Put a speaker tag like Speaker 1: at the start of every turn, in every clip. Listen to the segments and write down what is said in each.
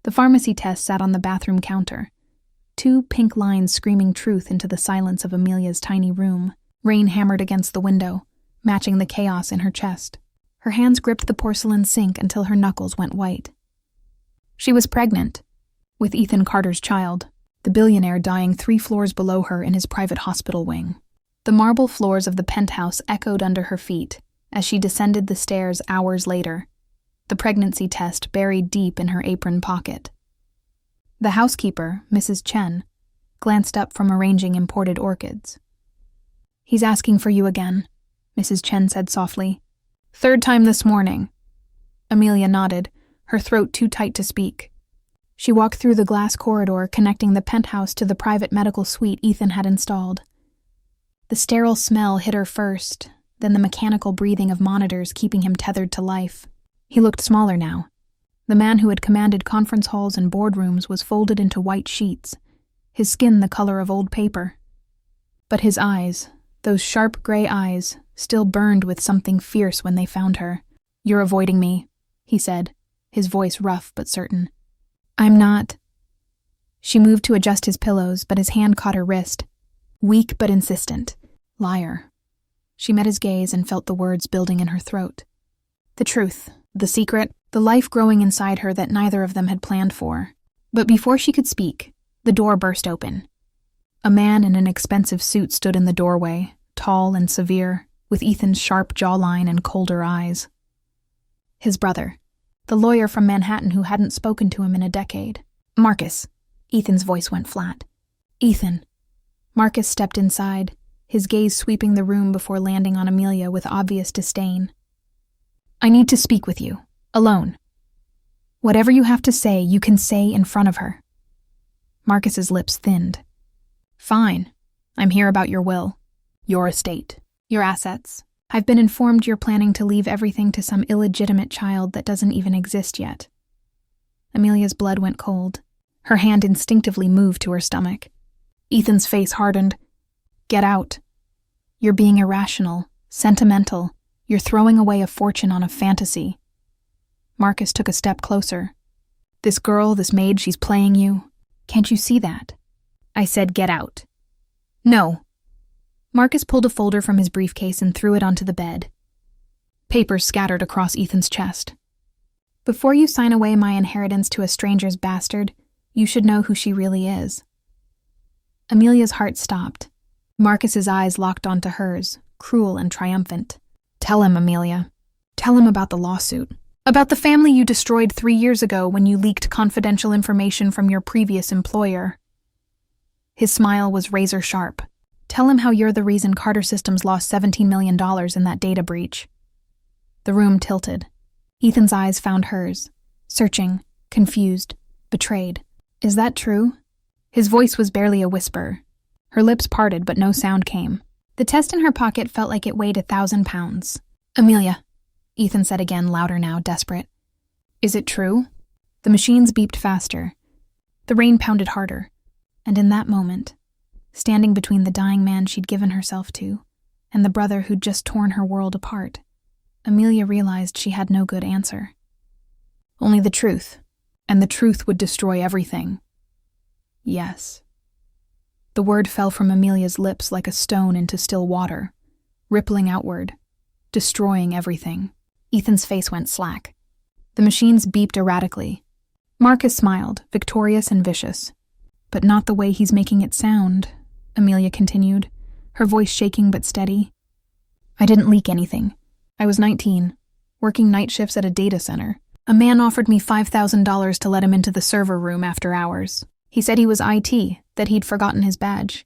Speaker 1: The pharmacy test sat on the bathroom counter. 2 pink lines screaming truth into the silence of Amelia's tiny room. Rain hammered against the window, matching the chaos in her chest. Her hands gripped the porcelain sink until her knuckles went white. She was pregnant, with Ethan Carter's child, the billionaire dying 3 floors below her in his private hospital wing. The marble floors of the penthouse echoed under her feet as she descended the stairs hours later, the pregnancy test buried deep in her apron pocket. The housekeeper, Mrs. Chen, glanced up from arranging imported orchids. "He's asking for you again," Mrs. Chen said softly. "3rd time this morning." Amelia nodded, her throat too tight to speak. She walked through the glass corridor connecting the penthouse to the private medical suite Ethan had installed. The sterile smell hit her first, then the mechanical breathing of monitors keeping him tethered to life. He looked smaller now. The man who had commanded conference halls and boardrooms was folded into white sheets, his skin the color of old paper. But his eyes, those sharp gray eyes, still burned with something fierce when they found her. "You're avoiding me," he said, his voice rough but certain. "I'm not." She moved to adjust his pillows, but his hand caught her wrist. Weak but insistent. "Liar." She met his gaze and felt the words building in her throat. The truth, the secret, the life growing inside her that neither of them had planned for. But before she could speak, the door burst open. A man in an expensive suit stood in the doorway, tall and severe, with Ethan's sharp jawline and colder eyes. His brother, the lawyer from Manhattan who hadn't spoken to him in a decade. "Marcus." Ethan's voice went flat. "Ethan." Marcus stepped inside, his gaze sweeping the room before landing on Amelia with obvious disdain. "I need to speak with you, alone. Whatever you have to say, you can say in front of her." Marcus's lips thinned. "Fine. I'm here about your will, your estate, your assets. I've been informed you're planning to leave everything to some illegitimate child that doesn't even exist yet." Amelia's blood went cold. Her hand instinctively moved to her stomach. Ethan's face hardened. "Get out. You're being irrational, sentimental. You're throwing away a fortune on a fantasy." Marcus took a step closer. "This girl, this maid, she's playing you. Can't you see that?" "I said get out." "No." Marcus pulled a folder from his briefcase and threw it onto the bed. Papers scattered across Ethan's chest. "Before you sign away my inheritance to a stranger's bastard, you should know who she really is." Amelia's heart stopped. Marcus's eyes locked onto hers, cruel and triumphant. "Tell him, Amelia. Tell him about the lawsuit. About the family you destroyed 3 years ago when you leaked confidential information from your previous employer." His smile was razor sharp. "Tell him how you're the reason Carter Systems lost $17 million in that data breach." The room tilted. Ethan's eyes found hers, searching, confused, betrayed. "Is that true?" His voice was barely a whisper. Her lips parted, but no sound came. The test in her pocket felt like it weighed 1,000 pounds. "Amelia," Ethan said again, louder now, desperate. "Is it true?" The machines beeped faster. The rain pounded harder. And in that moment, standing between the dying man she'd given herself to and the brother who'd just torn her world apart, Amelia realized she had no good answer. Only the truth, and the truth would destroy everything. Yes. The word fell from Amelia's lips like a stone into still water, rippling outward, destroying everything. Ethan's face went slack. The machines beeped erratically. Marcus smiled, victorious and vicious. "But not the way he's making it sound," Amelia continued, her voice shaking but steady. "I didn't leak anything. I was 19, working night shifts at a data center. A man offered me $5,000 to let him into the server room after hours. He said he was IT, that he'd forgotten his badge."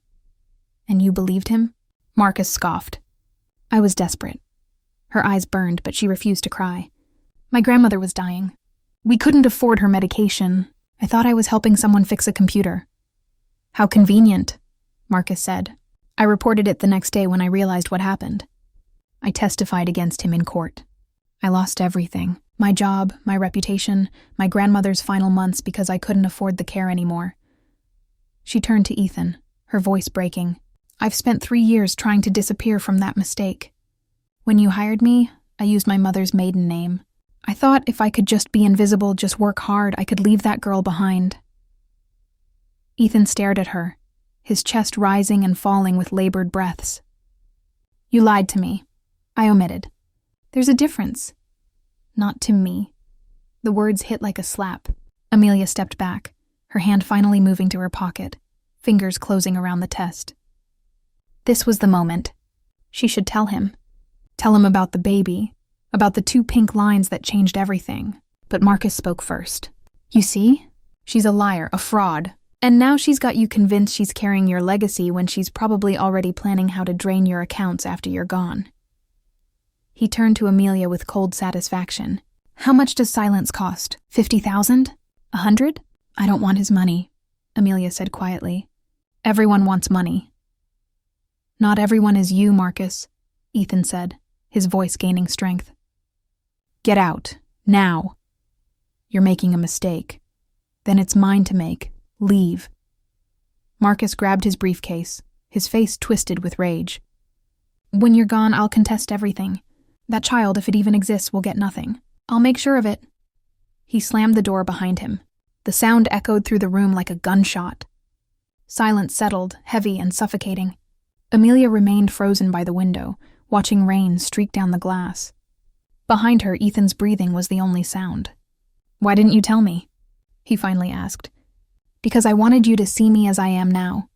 Speaker 1: "And you believed him?" Marcus scoffed. "I was desperate." Her eyes burned, but she refused to cry. "My grandmother was dying. We couldn't afford her medication. I thought I was helping someone fix a computer." "How convenient," Marcus said. "I reported it the next day when I realized what happened. I testified against him in court. I lost everything. My job, my reputation, my grandmother's final months because I couldn't afford the care anymore." She turned to Ethan, her voice breaking. "I've spent 3 years trying to disappear from that mistake. When you hired me, I used my mother's maiden name. I thought if I could just be invisible, just work hard, I could leave that girl behind. Ethan stared at her, his chest rising and falling with labored breaths. You lied to me. I omitted. There's a difference. Not to me. The words hit like a slap. Amelia stepped back, her hand finally moving to her pocket, fingers closing around the test. This was the moment. She should tell him. Tell him about the baby, about the 2 pink lines that changed everything. But Marcus spoke first. You see? She's a liar, a fraud. And now she's got you convinced she's carrying your legacy when she's probably already planning how to drain your accounts after you're gone. He turned to Amelia with cold satisfaction. How much does silence cost? 50,000? 100? I don't want his money, Amelia said quietly. Everyone wants money. Not everyone is you, Marcus, Ethan said, his voice gaining strength. Get out, now. You're making a mistake. Then it's mine to make. Leave. Marcus grabbed his briefcase, his face twisted with rage. When you're gone, I'll contest everything. That child, if it even exists, will get nothing. I'll make sure of it. He slammed the door behind him. The sound echoed through the room like a gunshot. Silence settled, heavy and suffocating. Amelia remained frozen by the window, watching rain streak down the glass. Behind her, Ethan's breathing was the only sound. Why didn't you tell me? He finally asked. Because I wanted you to see me as I am now,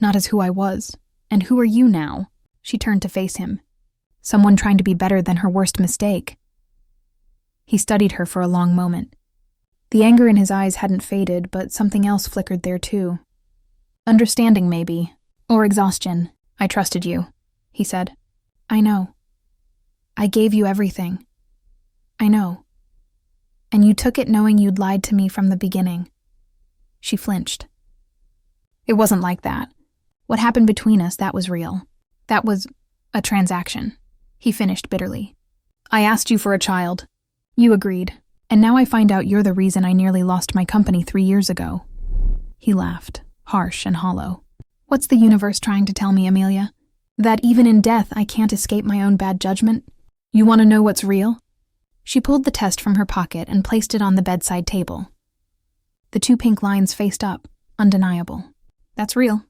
Speaker 1: not as who I was. And who are you now? She turned to face him. Someone trying to be better than her worst mistake. He studied her for a long moment. The anger in his eyes hadn't faded, but something else flickered there too. Understanding, maybe. Or exhaustion. I trusted you, he said. I know. I gave you everything. I know. And you took it knowing you'd lied to me from the beginning. She flinched. It wasn't like that. What happened between us, that was real. That was a transaction, he finished bitterly. I asked you for a child. You agreed. And now I find out you're the reason I nearly lost my company 3 years ago. He laughed, harsh and hollow. What's the universe trying to tell me, Amelia? That even in death I can't escape my own bad judgment? You want to know what's real? She pulled the test from her pocket and placed it on the bedside table. The 2 pink lines faced up, undeniable. That's real.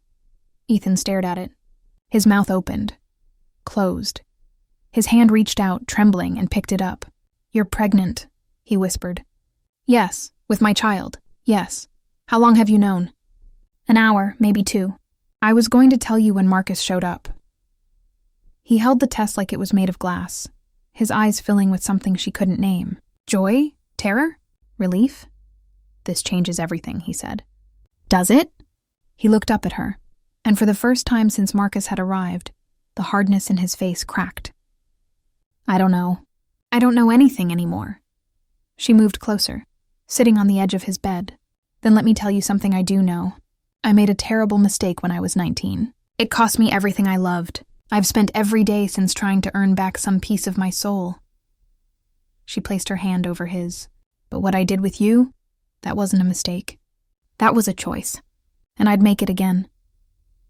Speaker 1: Ethan stared at it. His mouth opened, closed. His hand reached out, trembling, and picked it up. You're pregnant, he whispered. Yes, with my child. Yes. How long have you known? An hour, maybe 2. I was going to tell you when Marcus showed up. He held the test like it was made of glass, his eyes filling with something she couldn't name. Joy? Terror? Relief? This changes everything, he said. Does it? He looked up at her, and for the first time since Marcus had arrived, the hardness in his face cracked. I don't know. I don't know anything anymore. She moved closer, sitting on the edge of his bed. Then let me tell you something I do know. I made a terrible mistake when I was 19. It cost me everything I loved. I've spent every day since trying to earn back some piece of my soul. She placed her hand over his. But what I did with you, that wasn't a mistake. That was a choice. And I'd make it again.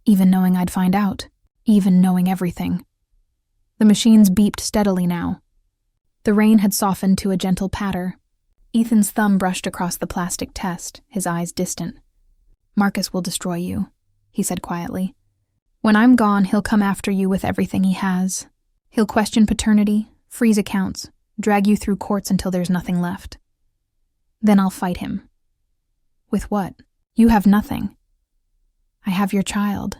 Speaker 1: Even knowing I'd find out. Even knowing everything. The machines beeped steadily now. The rain had softened to a gentle patter. Ethan's thumb brushed across the plastic test, his eyes distant. Marcus will destroy you, he said quietly. When I'm gone, he'll come after you with everything he has. He'll question paternity, freeze accounts, drag you through courts until there's nothing left. Then I'll fight him. With what? You have nothing. I have your child.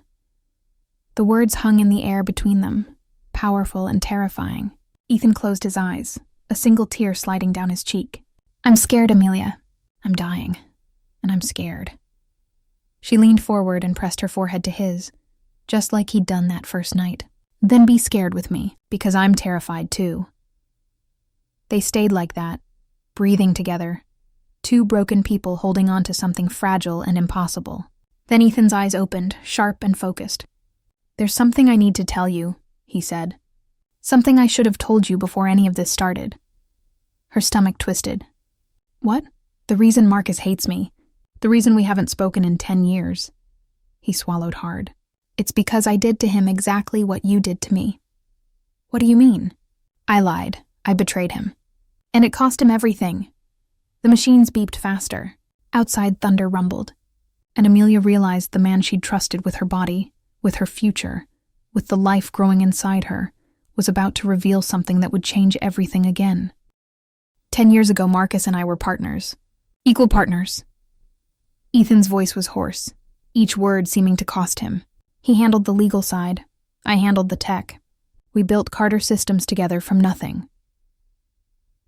Speaker 1: The words hung in the air between them, powerful and terrifying. Ethan closed his eyes, a single tear sliding down his cheek. I'm scared, Amelia. I'm dying, and I'm scared. She leaned forward and pressed her forehead to his, just like he'd done that first night. Then be scared with me, because I'm terrified too. They stayed like that, breathing together, 2 broken people holding on to something fragile and impossible. Then Ethan's eyes opened, sharp and focused. There's something I need to tell you, he said. Something I should have told you before any of this started. Her stomach twisted. What? The reason Marcus hates me. The reason we haven't spoken in 10 years. He swallowed hard. It's because I did to him exactly what you did to me. What do you mean? I lied. I betrayed him. And it cost him everything. The machines beeped faster. Outside, thunder rumbled. And Amelia realized the man she'd trusted with her body, with her future, with the life growing inside her, was about to reveal something that would change everything again. 10 years ago, Marcus and I were partners. Equal partners. Ethan's voice was hoarse, each word seeming to cost him. He handled the legal side. I handled the tech. We built Carter Systems together from nothing.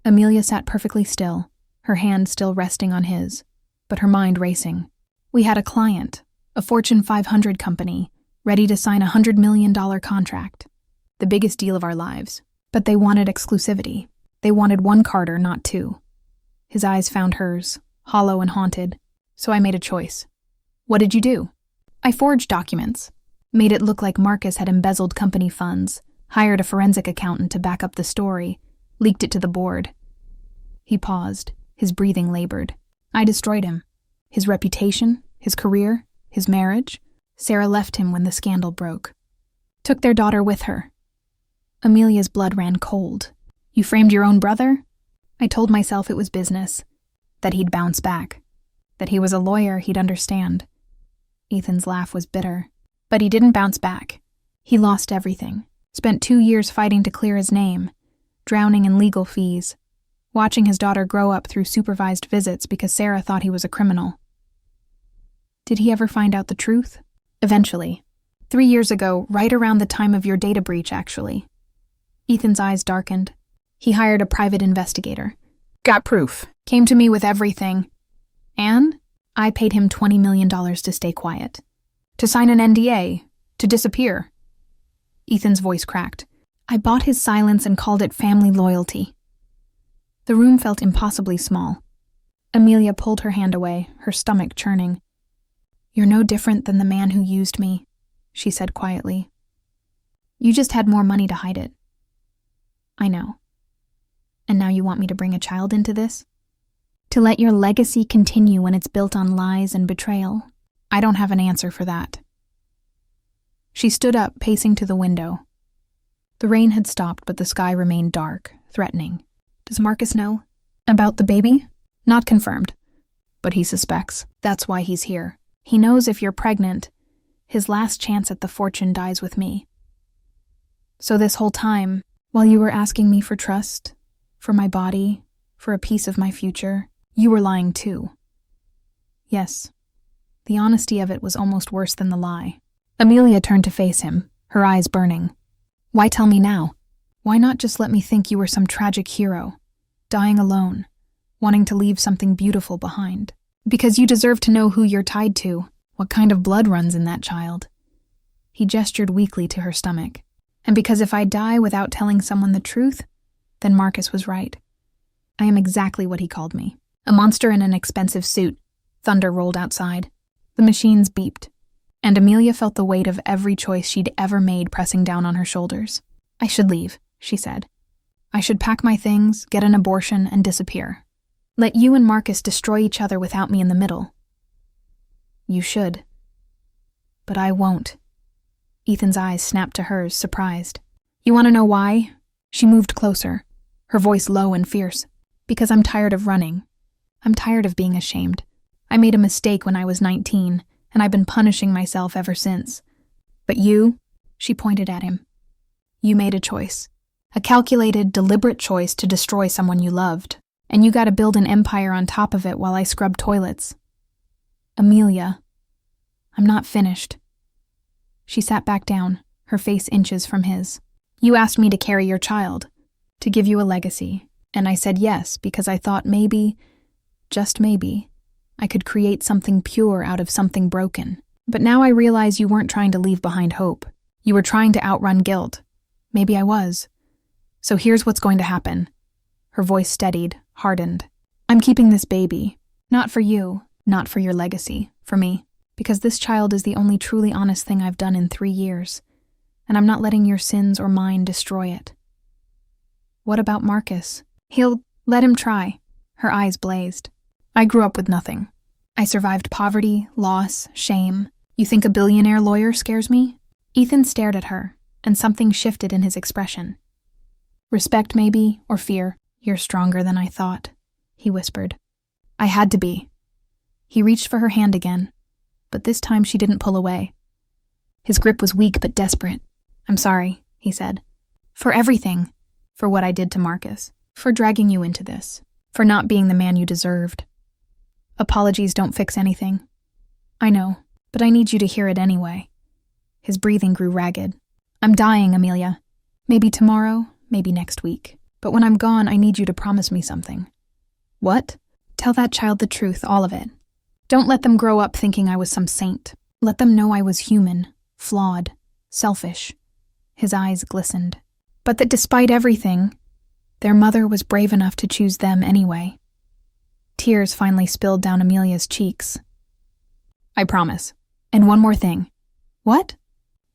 Speaker 1: Amelia sat perfectly still, her hand still resting on his, but her mind racing. We had a client, a Fortune 500 company, ready to sign a $100 million contract, the biggest deal of our lives. But they wanted exclusivity. They wanted one Carter, not two. His eyes found hers, hollow and haunted, so I made a choice. What did you do? I forged documents, made it look like Marcus had embezzled company funds, hired a forensic accountant to back up the story, leaked it to the board. He paused, his breathing labored. I destroyed him. His reputation, his career, his marriage. Sarah left him when the scandal broke. Took their daughter with her. Amelia's blood ran cold. You framed your own brother? I told myself it was business, that he'd bounce back, that he was a lawyer he'd understand. Ethan's laugh was bitter. But he didn't bounce back. He lost everything. Spent 2 years fighting to clear his name, drowning in legal fees, watching his daughter grow up through supervised visits because Sarah thought he was a criminal. Did he ever find out the truth? Eventually. 3 years ago, right around the time of your data breach, actually. Ethan's eyes darkened. He hired a private investigator. Got proof. Came to me with everything. And I paid him $20 million to stay quiet. To sign an NDA. To disappear. Ethan's voice cracked. I bought his silence and called it family loyalty. The room felt impossibly small. Amelia pulled her hand away, her stomach churning. You're no different than the man who used me, she said quietly. You just had more money to hide it. I know. And now you want me to bring a child into this? To let your legacy continue when it's built on lies and betrayal? I don't have an answer for that. She stood up, pacing to the window. The rain had stopped, but the sky remained dark, threatening. Does Marcus know? About the baby? Not confirmed. But he suspects. That's why he's here. He knows if you're pregnant, his last chance at the fortune dies with me. So this whole time, while you were asking me for trust, for my body, for a piece of my future, you were lying too. Yes. The honesty of it was almost worse than the lie. Amelia turned to face him, her eyes burning. Why tell me now? Why not just let me think you were some tragic hero, dying alone, wanting to leave something beautiful behind? Because you deserve to know who you're tied to, what kind of blood runs in that child. He gestured weakly to her stomach. And because if I die without telling someone the truth, then Marcus was right. I am exactly what he called me. A monster in an expensive suit. Thunder rolled outside. The machines beeped. And Amelia felt the weight of every choice she'd ever made pressing down on her shoulders. I should leave, she said. I should pack my things, get an abortion, and disappear. Let you and Marcus destroy each other without me in the middle. You should. But I won't. Ethan's eyes snapped to hers, surprised. You want to know why? She moved closer, her voice low and fierce. Because I'm tired of running. I'm tired of being ashamed. I made a mistake when I was 19, and I've been punishing myself ever since. But you, she pointed at him. You made a choice. A calculated, deliberate choice to destroy someone you loved. And you got to build an empire on top of it while I scrub toilets. Amelia, I'm not finished. She sat back down, her face inches from his. You asked me to carry your child, to give you a legacy, and I said yes because I thought maybe, just maybe, I could create something pure out of something broken. But now I realize you weren't trying to leave behind hope. You were trying to outrun guilt. Maybe I was. So here's what's going to happen. Her voice steadied, hardened. I'm keeping this baby. Not for you, not for your legacy, for me. Because this child is the only truly honest thing I've done in 3 years. And I'm not letting your sins or mine destroy it. What about Marcus? Let him try. Her eyes blazed. I grew up with nothing. I survived poverty, loss, shame. You think a billionaire lawyer scares me? Ethan stared at her, and something shifted in his expression. Respect maybe, or fear. "You're stronger than I thought," he whispered. "I had to be." He reached for her hand again, but this time she didn't pull away. His grip was weak but desperate. "I'm sorry," he said. "For everything. For what I did to Marcus. For dragging you into this. For not being the man you deserved. Apologies don't fix anything. I know, but I need you to hear it anyway." His breathing grew ragged. "I'm dying, Amelia. Maybe tomorrow, maybe next week. But when I'm gone, I need you to promise me something." "What?" "Tell that child the truth, all of it. Don't let them grow up thinking I was some saint. Let them know I was human, flawed, selfish." His eyes glistened. "But that despite everything, their mother was brave enough to choose them anyway." Tears finally spilled down Amelia's cheeks. "I promise. And one more thing." "What?"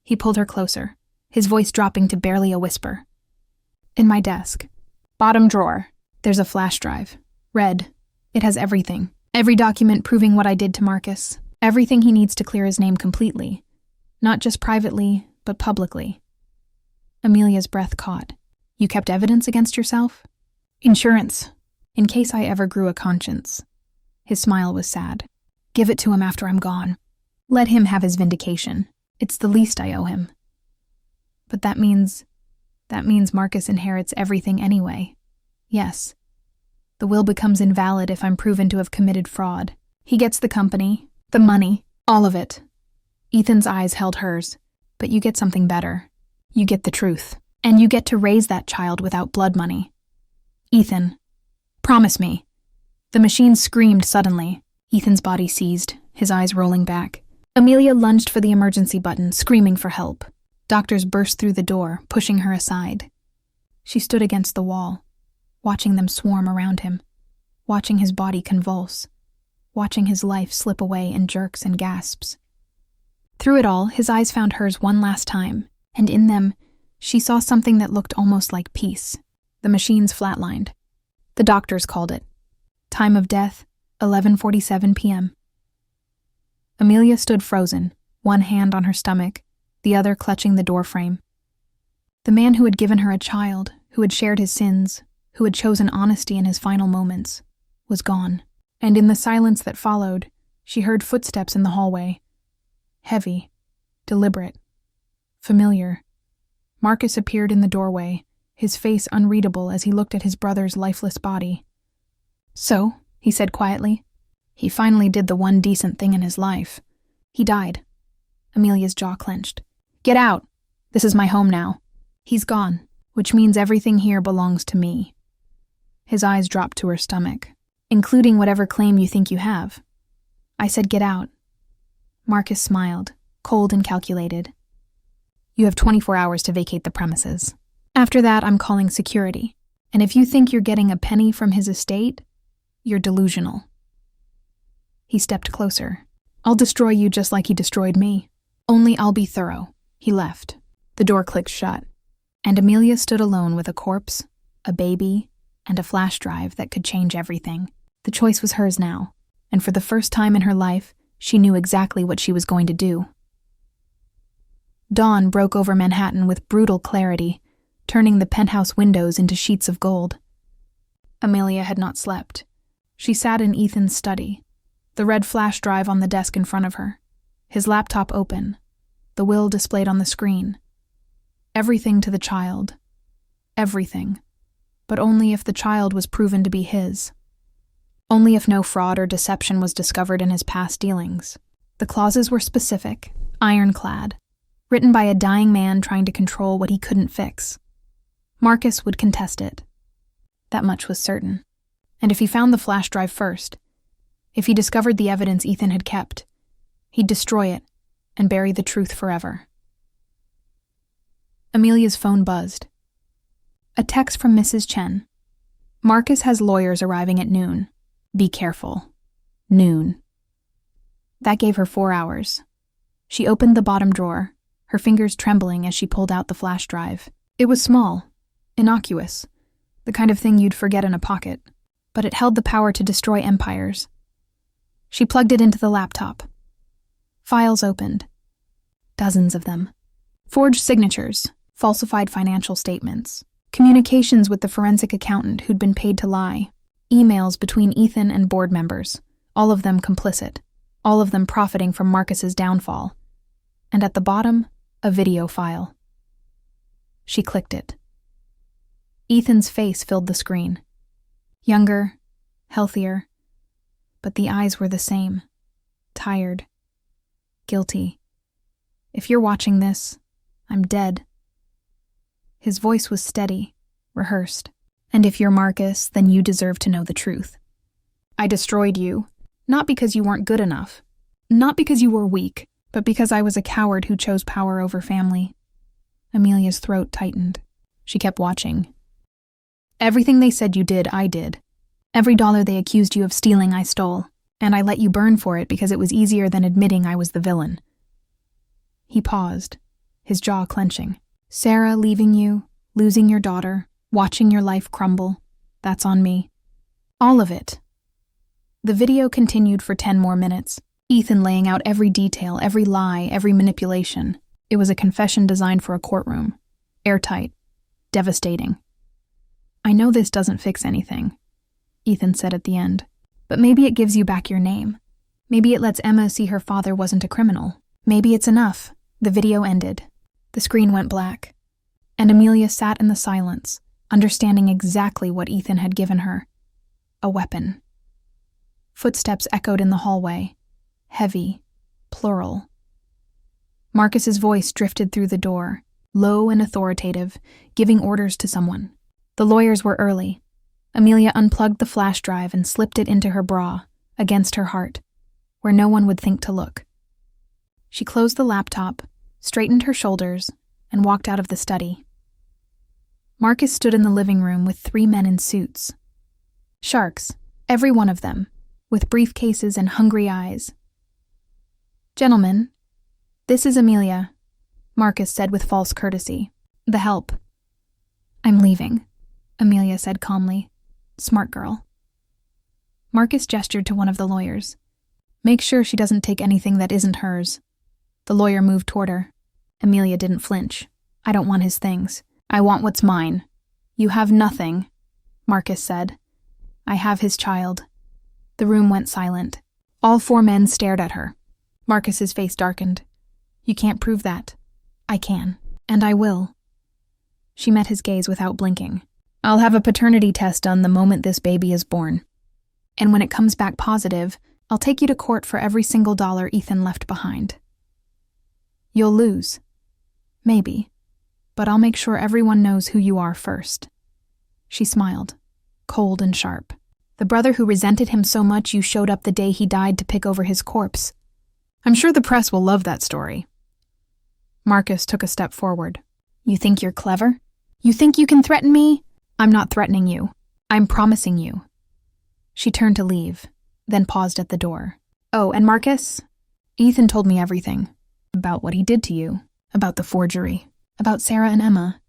Speaker 1: He pulled her closer, his voice dropping to barely a whisper. "In my desk. Bottom drawer. There's a flash drive. Red. It has everything. Every document proving what I did to Marcus. Everything he needs to clear his name completely. Not just privately, but publicly." Amelia's breath caught. "You kept evidence against yourself?" "Insurance. In case I ever grew a conscience." His smile was sad. "Give it to him after I'm gone. Let him have his vindication. It's the least I owe him." "But that means Marcus inherits everything anyway." "Yes. The will becomes invalid if I'm proven to have committed fraud. He gets the company, the money, all of it." Ethan's eyes held hers. "But you get something better. You get the truth. And you get to raise that child without blood money. Ethan, promise me." The machine screamed suddenly. Ethan's body seized, his eyes rolling back. Amelia lunged for the emergency button, screaming for help. Doctors burst through the door, pushing her aside. She stood against the wall, watching them swarm around him, watching his body convulse, watching his life slip away in jerks and gasps. Through it all, his eyes found hers one last time, and in them, she saw something that looked almost like peace. The machines flatlined. The doctors called it. Time of death, 11:47 p.m. Amelia stood frozen, one hand on her stomach, the other clutching the doorframe. The man who had given her a child, who had shared his sins, who had chosen honesty in his final moments, was gone. And in the silence that followed, she heard footsteps in the hallway. Heavy, deliberate, familiar. Marcus appeared in the doorway, his face unreadable as he looked at his brother's lifeless body. "So," he said quietly, "he finally did the one decent thing in his life. He died." Amelia's jaw clenched. "Get out! This is my home now. He's gone, which means everything here belongs to me." His eyes dropped to her stomach. "Including whatever claim you think you have." "I said get out." Marcus smiled, cold and calculated. "You have 24 hours to vacate the premises. After that, I'm calling security. And if you think you're getting a penny from his estate, you're delusional." He stepped closer. "I'll destroy you just like he destroyed me. Only I'll be thorough." He left. The door clicked shut, and Amelia stood alone with a corpse, a baby, and a flash drive that could change everything. The choice was hers now, and for the first time in her life, she knew exactly what she was going to do. Dawn broke over Manhattan with brutal clarity, turning the penthouse windows into sheets of gold. Amelia had not slept. She sat in Ethan's study, the red flash drive on the desk in front of her, his laptop open, the will displayed on the screen. Everything to the child. Everything. But only if the child was proven to be his. Only if no fraud or deception was discovered in his past dealings. The clauses were specific, ironclad, written by a dying man trying to control what he couldn't fix. Marcus would contest it. That much was certain. And if he found the flash drive first, if he discovered the evidence Ethan had kept, he'd destroy it and bury the truth forever. Amelia's phone buzzed. A text from Mrs. Chen. "Marcus has lawyers arriving at noon. Be careful. Noon." That gave her 4 hours. She opened the bottom drawer, her fingers trembling as she pulled out the flash drive. It was small, innocuous, the kind of thing you'd forget in a pocket, but it held the power to destroy empires. She plugged it into the laptop. Files opened. Dozens of them. Forged signatures, falsified financial statements, Communications with the forensic accountant who'd been paid to lie. Emails between Ethan and board members, all of them complicit, all of them profiting from Marcus's downfall. And at the bottom, a video file. She clicked it. Ethan's face filled the screen. Younger, healthier, but the eyes were the same. Tired. Guilty. If you're watching this, I'm dead. His voice was steady, rehearsed. And if you're Marcus, then you deserve to know the truth. I destroyed you, not because you weren't good enough, not because you were weak, but because I was a coward who chose power over family. Amelia's throat tightened. She kept watching. Everything they said you did, I did. Every dollar they accused you of stealing, I stole. And I let you burn for it because it was easier than admitting I was the villain. He paused, his jaw clenching. Sarah leaving you, losing your daughter, watching your life crumble, that's on me. All of it. The video continued for 10 more minutes, Ethan laying out every detail, every lie, every manipulation. It was a confession designed for a courtroom. Airtight. Devastating. I know this doesn't fix anything, Ethan said at the end, but maybe it gives you back your name. Maybe it lets Emma see her father wasn't a criminal. Maybe it's enough. The video ended. The screen went black, and Amelia sat in the silence, understanding exactly what Ethan had given her. A weapon. Footsteps echoed in the hallway. Heavy. Plural. Marcus's voice drifted through the door, low and authoritative, giving orders to someone. The lawyers were early. Amelia unplugged the flash drive and slipped it into her bra, against her heart, where no one would think to look. She closed the laptop, straightened her shoulders, and walked out of the study. Marcus stood in the living room with 3 men in suits. Sharks, every one of them, with briefcases and hungry eyes. Gentlemen, this is Amelia, Marcus said with false courtesy. The help. I'm leaving, Amelia said calmly. Smart girl. Marcus gestured to one of the lawyers. Make sure she doesn't take anything that isn't hers. The lawyer moved toward her. Amelia didn't flinch. I don't want his things. I want what's mine. You have nothing, Marcus said. I have his child. The room went silent. All 4 men stared at her. Marcus's face darkened. You can't prove that. I can. And I will. She met his gaze without blinking. I'll have a paternity test done the moment this baby is born. And when it comes back positive, I'll take you to court for every single dollar Ethan left behind. You'll lose. Maybe. But I'll make sure everyone knows who you are first. She smiled, cold and sharp. The brother who resented him so much you showed up the day he died to pick over his corpse. I'm sure the press will love that story. Marcus took a step forward. You think you're clever? You think you can threaten me? I'm not threatening you. I'm promising you. She turned to leave, then paused at the door. Oh, and Marcus? Ethan told me everything. About what he did to you. About the forgery. About Sarah and Emma.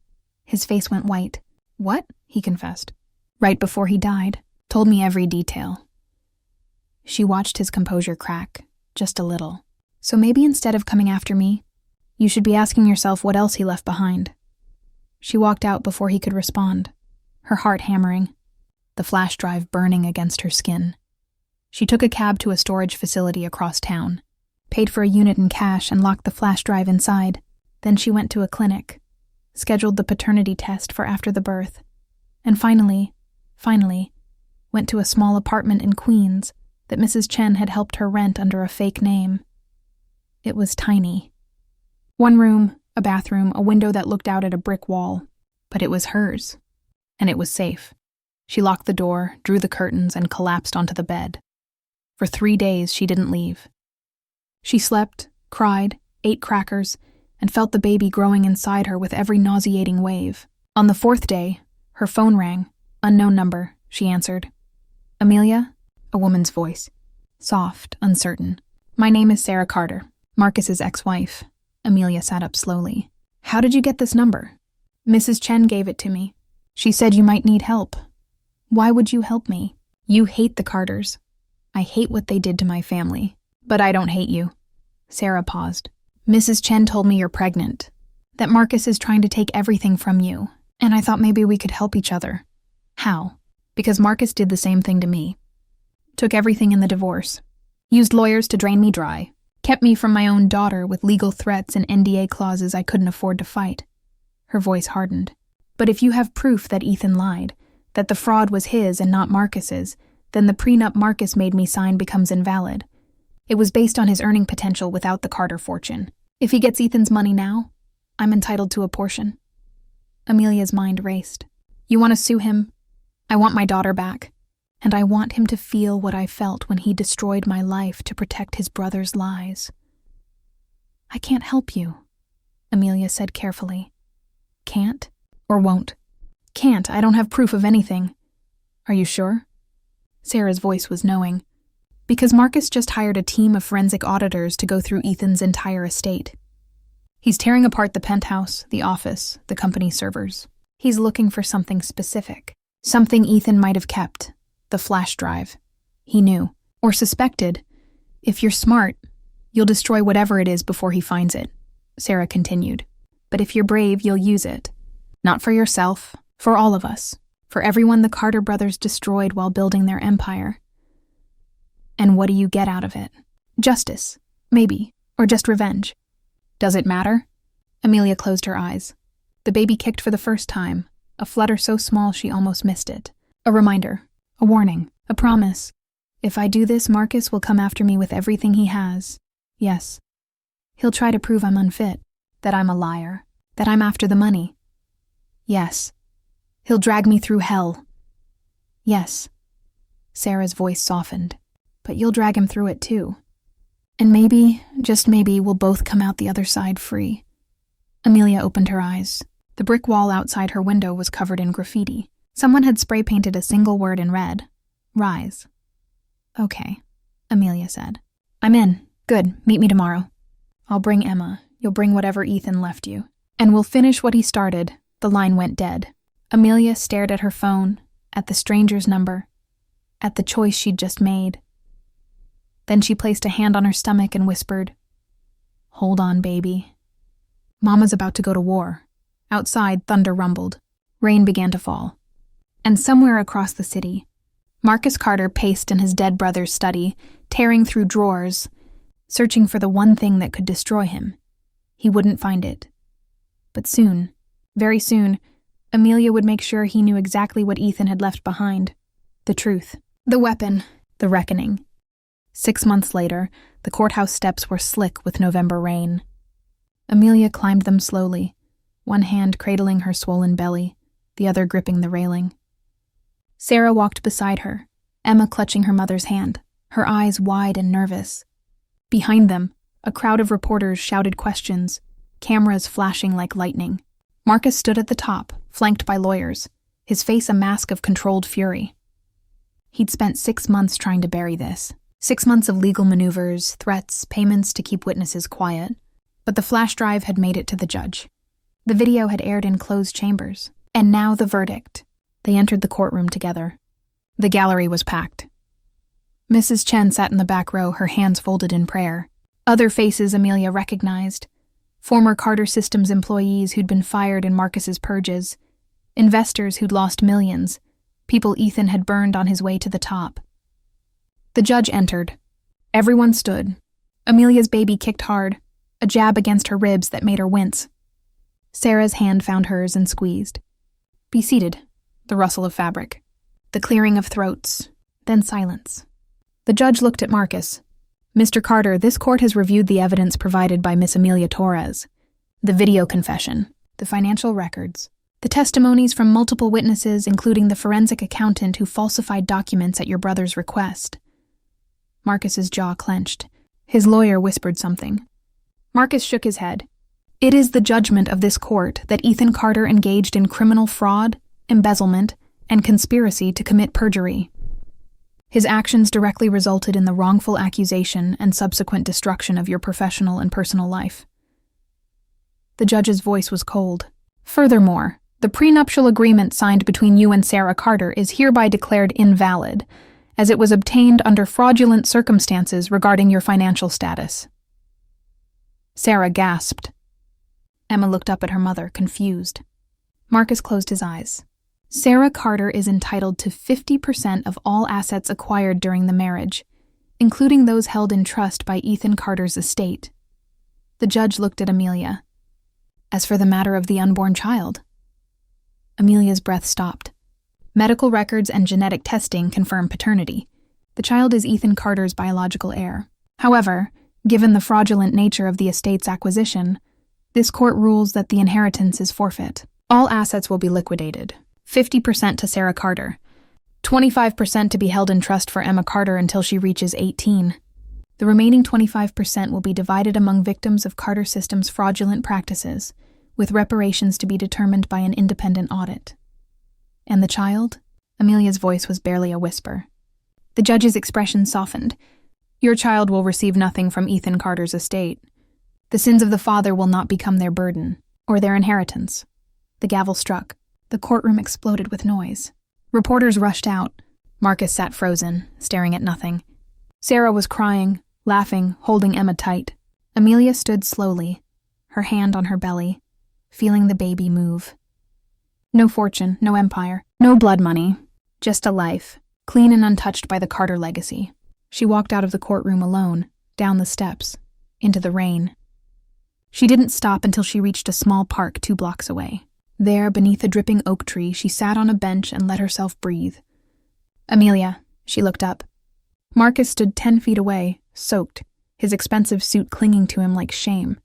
Speaker 1: His face went white. What? He confessed. Right before he died. Told me every detail. She watched his composure crack, just a little. So maybe instead of coming after me, you should be asking yourself what else he left behind. She walked out before he could respond, her heart hammering, the flash drive burning against her skin. She took a cab to a storage facility across town, paid for a unit in cash and locked the flash drive inside. Then she went to a clinic, scheduled the paternity test for after the birth, and finally, went to a small apartment in Queens that Mrs. Chen had helped her rent under a fake name. It was tiny. 1 room, a bathroom, a window that looked out at a brick wall. But it was hers. And it was safe. She locked the door, drew the curtains, and collapsed onto the bed. For 3 days, she didn't leave. She slept, cried, ate crackers, and felt the baby growing inside her with every nauseating wave. On the 4th day, her phone rang. Unknown number, she answered. Amelia? A woman's voice. Soft, uncertain. My name is Sarah Carter, Marcus's ex-wife. Amelia sat up slowly. How did you get this number? Mrs. Chen gave it to me. She said you might need help. Why would you help me? You hate the Carters. I hate what they did to my family. But I don't hate you. Sarah paused. Mrs. Chen told me you're pregnant. That Marcus is trying to take everything from you. And I thought maybe we could help each other. How? Because Marcus did the same thing to me. Took everything in the divorce. Used lawyers to drain me dry. Kept me from my own daughter with legal threats and NDA clauses I couldn't afford to fight. Her voice hardened. But if you have proof that Ethan lied, that the fraud was his and not Marcus's, then the prenup Marcus made me sign becomes invalid. It was based on his earning potential without the Carter fortune. If he gets Ethan's money now, I'm entitled to a portion. Amelia's mind raced. You want to sue him? I want my daughter back. And I want him to feel what I felt when he destroyed my life to protect his brother's lies. I can't help you, Amelia said carefully. Can't or won't? Can't. I don't have proof of anything. Are you sure? Sarah's voice was knowing. Because Marcus just hired a team of forensic auditors to go through Ethan's entire estate. He's tearing apart the penthouse, the office, the company servers. He's looking for something specific. Something Ethan might have kept. The flash drive. He knew, or suspected. If you're smart, you'll destroy whatever it is before he finds it, Sarah continued. But if you're brave, you'll use it. Not for yourself, for all of us, for everyone the Carter brothers destroyed while building their empire. And what do you get out of it? Justice, maybe, or just revenge. Does it matter? Amelia closed her eyes. The baby kicked for the first time, a flutter so small she almost missed it. A reminder. A warning, a promise. If I do this, Marcus will come after me with everything he has. Yes. He'll try to prove I'm unfit, that I'm a liar, that I'm after the money. Yes. He'll drag me through hell. Yes. Sarah's voice softened. But you'll drag him through it too. And maybe, just maybe, we'll both come out the other side free. Amelia opened her eyes. The brick wall outside her window was covered in graffiti. Someone had spray-painted a single word in red. Rise. Okay, Amelia said. I'm in. Good. Meet me tomorrow. I'll bring Emma. You'll bring whatever Ethan left you. And we'll finish what he started. The line went dead. Amelia stared at her phone, at the stranger's number, at the choice she'd just made. Then she placed a hand on her stomach and whispered, Hold on, baby. Mama's about to go to war. Outside, thunder rumbled. Rain began to fall. And somewhere across the city, Marcus Carter paced in his dead brother's study, tearing through drawers, searching for the one thing that could destroy him. He wouldn't find it. But soon, very soon, Amelia would make sure he knew exactly what Ethan had left behind. The truth. The weapon. The reckoning. 6 months later, the courthouse steps were slick with November rain. Amelia climbed them slowly, one hand cradling her swollen belly, the other gripping the railing. Sarah walked beside her, Emma clutching her mother's hand, her eyes wide and nervous. Behind them, a crowd of reporters shouted questions, cameras flashing like lightning. Marcus stood at the top, flanked by lawyers, his face a mask of controlled fury. He'd spent 6 months trying to bury this. 6 months of legal maneuvers, threats, payments to keep witnesses quiet. But the flash drive had made it to the judge. The video had aired in closed chambers. And now the verdict. They entered the courtroom together. The gallery was packed. Mrs. Chen sat in the back row, her hands folded in prayer. Other faces Amelia recognized. Former Carter Systems employees who'd been fired in Marcus's purges. Investors who'd lost millions. People Ethan had burned on his way to the top. The judge entered. Everyone stood. Amelia's baby kicked hard, a jab against her ribs that made her wince. Sarah's hand found hers and squeezed. Be seated. The rustle of fabric. The clearing of throats. Then silence. The judge looked at Marcus. Mr. Carter, this court has reviewed the evidence provided by Miss Amelia Torres. The video confession. The financial records. The testimonies from multiple witnesses, including the forensic accountant who falsified documents at your brother's request. Marcus's jaw clenched. His lawyer whispered something. Marcus shook his head. It is the judgment of this court that Ethan Carter engaged in criminal fraud, embezzlement, and conspiracy to commit perjury. His actions directly resulted in the wrongful accusation and subsequent destruction of your professional and personal life. The judge's voice was cold. Furthermore, the prenuptial agreement signed between you and Sarah Carter is hereby declared invalid, as it was obtained under fraudulent circumstances regarding your financial status. Sarah gasped. Emma looked up at her mother, confused. Marcus closed his eyes. Sarah Carter is entitled to 50% of all assets acquired during the marriage, including those held in trust by Ethan Carter's estate. The judge looked at Amelia. As for the matter of the unborn child? Amelia's breath stopped. Medical records and genetic testing confirm paternity. The child is Ethan Carter's biological heir. However, given the fraudulent nature of the estate's acquisition, this court rules that the inheritance is forfeit. All assets will be liquidated. 50% to Sarah Carter, 25% to be held in trust for Emma Carter until she reaches 18. The remaining 25% will be divided among victims of Carter System's fraudulent practices, with reparations to be determined by an independent audit. And the child? Amelia's voice was barely a whisper. The judge's expression softened. Your child will receive nothing from Ethan Carter's estate. The sins of the father will not become their burden, or their inheritance. The gavel struck. The courtroom exploded with noise. Reporters rushed out. Marcus sat frozen, staring at nothing. Sarah was crying, laughing, holding Emma tight. Amelia stood slowly, her hand on her belly, feeling the baby move. No fortune, no empire, no blood money, just a life, clean and untouched by the Carter legacy. She walked out of the courtroom alone, down the steps, into the rain. She didn't stop until she reached a small park 2 blocks away. There, beneath a dripping oak tree, she sat on a bench and let herself breathe. Amelia, she looked up. Marcus stood 10 feet away, soaked, his expensive suit clinging to him like shame.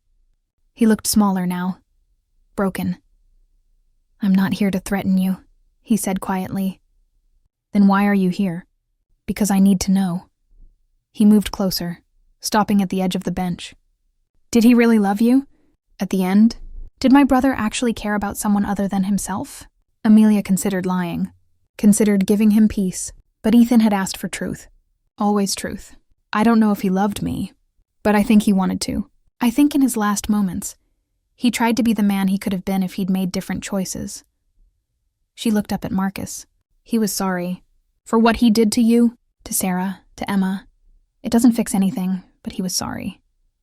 Speaker 1: He looked smaller now, broken. I'm not here to threaten you, he said quietly. Then why are you here? Because I need to know. He moved closer, stopping at the edge of the bench. Did he really love you? At the end? Did my brother actually care about someone other than himself? Amelia considered lying, considered giving him peace, but Ethan had asked for truth. Always truth. I don't know if he loved me, but I think he wanted to. I think in his last moments, he tried to be the man he could have been if he'd made different choices. She looked up at Marcus. He was sorry. For what he did to you, to Sarah, to Emma. It doesn't fix anything, but he was sorry.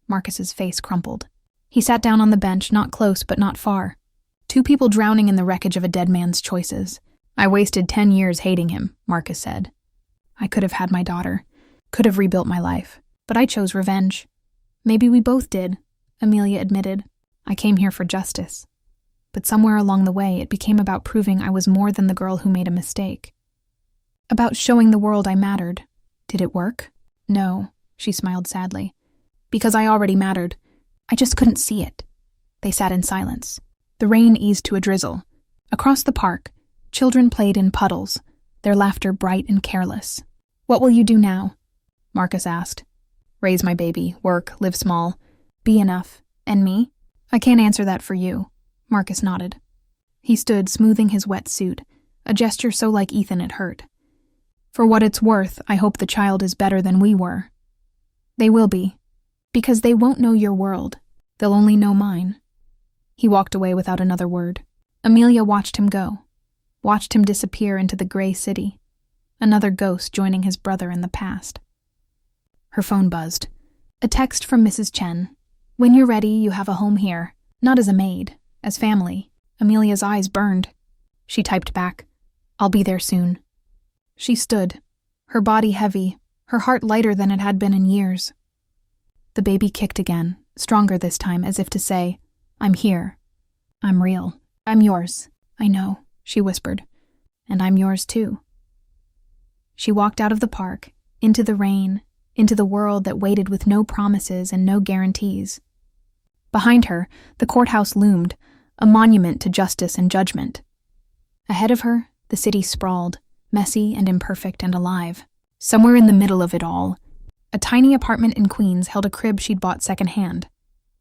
Speaker 1: Marcus's face crumpled. He sat down on the bench, not close but not far. 2 people drowning in the wreckage of a dead man's choices. I wasted 10 years hating him, Marcus said. I could have had my daughter, could have rebuilt my life, but I chose revenge. Maybe we both did, Amelia admitted. I came here for justice. But somewhere along the way, it became about proving I was more than the girl who made a mistake. About showing the world I mattered. Did it work? No, she smiled sadly. Because I already mattered. I just couldn't see it. They sat in silence. The rain eased to a drizzle. Across the park, children played in puddles, their laughter bright and careless. What will you do now? Marcus asked. Raise my baby, work, live small, be enough. And me? I can't answer that for you. Marcus nodded. He stood, smoothing his wet suit, a gesture so like Ethan it hurt. For what it's worth, I hope the child is better than we were. They will be. Because they won't know your world. They'll only know mine. He walked away without another word. Amelia watched him go. Watched him disappear into the gray city. Another ghost joining his brother in the past. Her phone buzzed. A text from Mrs. Chen. When you're ready, you have a home here. Not as a maid, as family. Amelia's eyes burned. She typed back. I'll be there soon. She stood, her body heavy, her heart lighter than it had been in years. The baby kicked again, stronger this time, as if to say, I'm here. I'm real. I'm yours. I know, she whispered. And I'm yours too. She walked out of the park, into the rain, into the world that waited with no promises and no guarantees. Behind her, the courthouse loomed, a monument to justice and judgment. Ahead of her, the city sprawled, messy and imperfect and alive. Somewhere in the middle of it all, a tiny apartment in Queens held a crib she'd bought secondhand,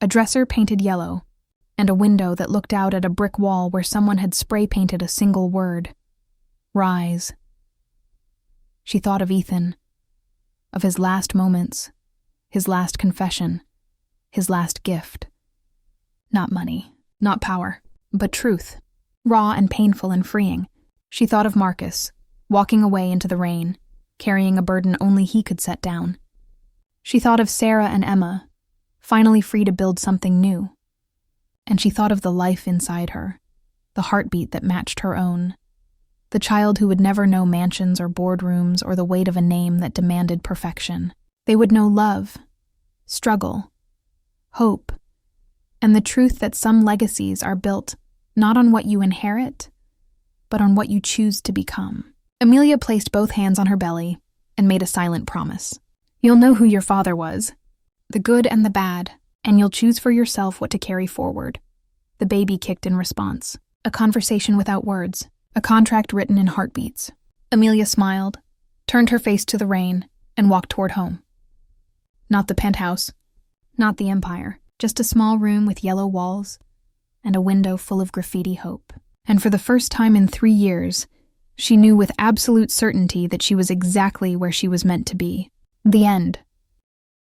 Speaker 1: a dresser painted yellow, and a window that looked out at a brick wall where someone had spray-painted a single word. Rise. She thought of Ethan, of his last moments, his last confession, his last gift. Not money, not power, but truth, raw and painful and freeing. She thought of Marcus, walking away into the rain, carrying a burden only he could set down. She thought of Sarah and Emma, finally free to build something new. And she thought of the life inside her, the heartbeat that matched her own. The child who would never know mansions or boardrooms or the weight of a name that demanded perfection. They would know love, struggle, hope, and the truth that some legacies are built not on what you inherit, but on what you choose to become. Amelia placed both hands on her belly and made a silent promise. You'll know who your father was, the good and the bad, and you'll choose for yourself what to carry forward. The baby kicked in response. A conversation without words, a contract written in heartbeats. Amelia smiled, turned her face to the rain, and walked toward home. Not the penthouse, not the empire, just a small room with yellow walls and a window full of graffiti hope. And for the first time in 3 years, she knew with absolute certainty that she was exactly where she was meant to be. The end.